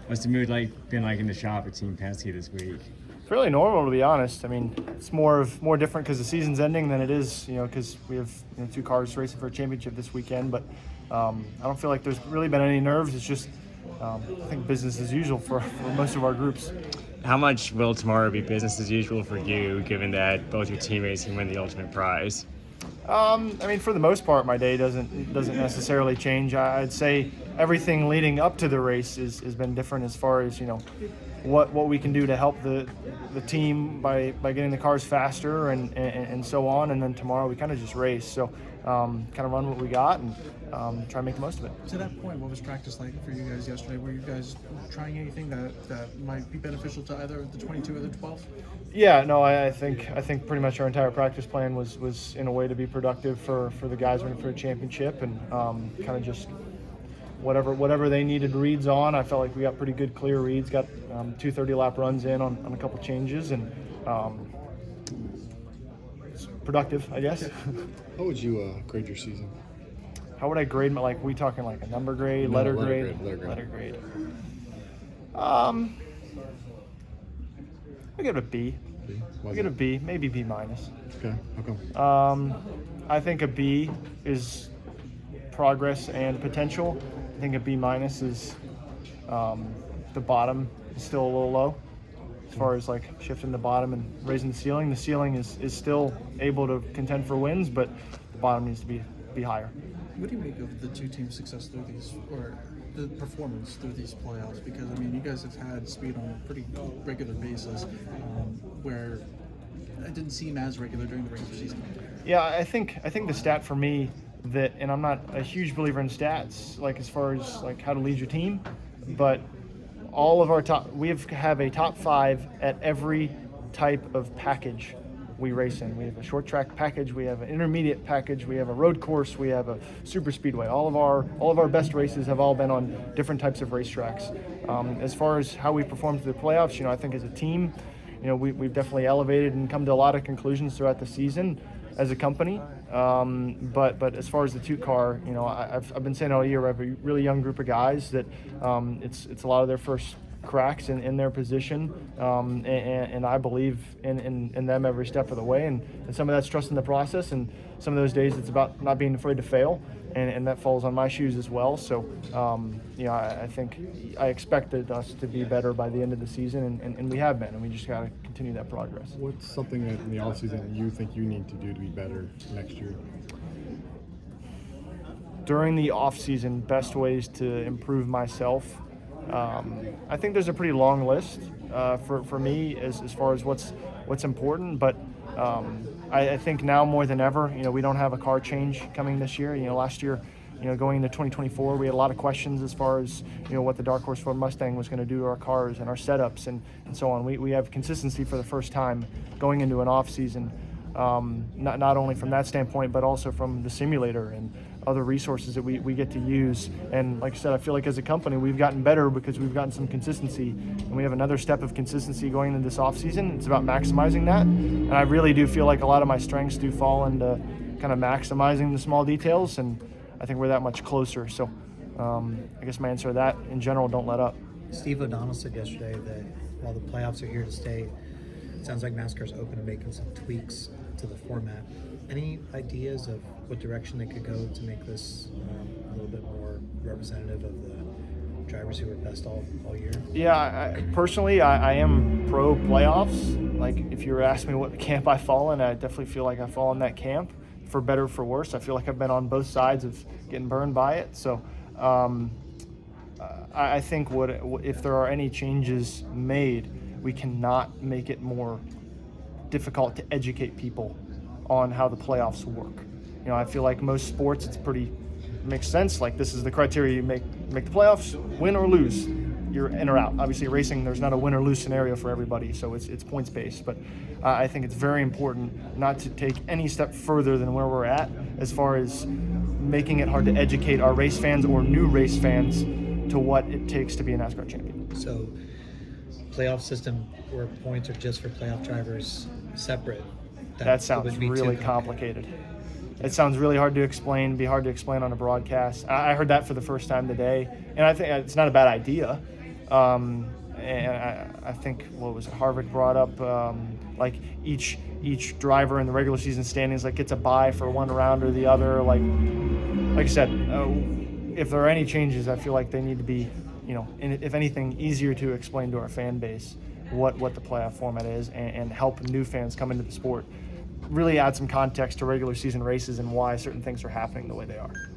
What's the mood been like in the shop at Team Penske this week? Fairly normal, to be honest. I mean, it's more different because the season's ending than it is, because we have 2 cars racing for a championship this weekend. But I don't feel like there's really been any nerves. It's just I think business as usual for most of our groups. How much will tomorrow be business as usual for you, given that both your teammates can win the ultimate prize? I mean, for the most part, my day doesn't necessarily change. I'd say everything leading up to the race has been different as far as what we can do to help the team by getting the cars faster and so on. And then tomorrow we kind of just race. So kind of run what we got and try to make the most of it. To that point, what was practice like for you guys yesterday? Were you guys trying anything that might be beneficial to either the 22 or the 12? Yeah, no, I think pretty much our entire practice plan was in a way to be productive for the guys running for a championship, and kind of just whatever they needed reads on. I felt like we got pretty good clear reads, got 2 30-lap runs in on a couple changes, and it's productive, I guess. How would you grade your season? How would I grade my, we talking like a number grade, No, letter grade? Letter grade. I give it a B. I give it a B, maybe B minus. Okay, how come? I think a B is progress and potential. I think a B minus is the bottom is still a little low as far as shifting the bottom and raising the ceiling. The ceiling is still able to contend for wins, but the bottom needs to be higher. What do you make of the 2 teams' success through these, or the performance through these playoffs? Because I mean, you guys have had speed on a pretty regular basis, where it didn't seem as regular during the regular season. Yeah, I think the stat for me that, and I'm not a huge believer in stats, as far as how to lead your team, but all of our we have a top 5 at every type of package we race in. We have a short track package, we have an intermediate package, we have a road course, we have a super speedway. All of our best races have all been on different types of racetracks. As far as how we performed through the playoffs, I think as a team, we've definitely elevated and come to a lot of conclusions throughout the season as a company. But as far as the 2 car, I've been saying all year, we have a really young group of guys that it's a lot of their first cracks in their position, and I believe in them every step of the way, and some of that's trust in the process, and some of those days it's about not being afraid to fail, and that falls on my shoes as well. So I think I expected us to be better by the end of the season, and we have been, and we just got to continue that progress. What's something that in the offseason you think you need to do to be better next year? During the offseason, best ways to improve myself, I think there's a pretty long list for me as far as what's important, but I think now more than ever, we don't have a car change coming this year. Last year, going into 2024, we had a lot of questions as far as what the Dark Horse Ford Mustang was going to do to our cars and our setups and so on. We have consistency for the first time going into an off season, not only from that standpoint, but also from the simulator and other resources that we get to use. And like I said, I feel like as a company we've gotten better because we've gotten some consistency, and we have another step of consistency going into this off season. It's about maximizing that, and I really do feel like a lot of my strengths do fall into kind of maximizing the small details, and I think we're that much closer. So I guess my answer to that, in general, don't let up. Steve O'Donnell said yesterday that while the playoffs are here to stay, it sounds like NASCAR's open to making some tweaks to the format. Any ideas of what direction they could go to make this a little bit more representative of the drivers who were best all year? Yeah, personally, I am pro playoffs. If you were asking me what camp I fall in, I definitely feel like I fall in that camp, for better or for worse. I feel like I've been on both sides of getting burned by it. So I think if there are any changes made, we cannot make it more difficult to educate people on how the playoffs work. I feel like most sports, it makes sense. This is the criteria you make the playoffs, win or lose, you're in or out. Obviously, racing, there's not a win or lose scenario for everybody, so it's points based. But I think it's very important not to take any step further than where we're at as far as making it hard to educate our race fans or new race fans to what it takes to be a NASCAR champion. So, playoff system where points are just for playoff drivers separate. That sounds really complicated. It sounds really hard to explain, be hard to explain on a broadcast. I heard that for the first time today, and I think it's not a bad idea. And I think, what was it, Harvick brought up, like each driver in the regular season standings like gets a bye for one round or the other. Like I said, if there are any changes, I feel like they need to be, if anything, easier to explain to our fan base what the playoff format is, and help new fans come into the sport. Really add some context to regular season races and why certain things are happening the way they are.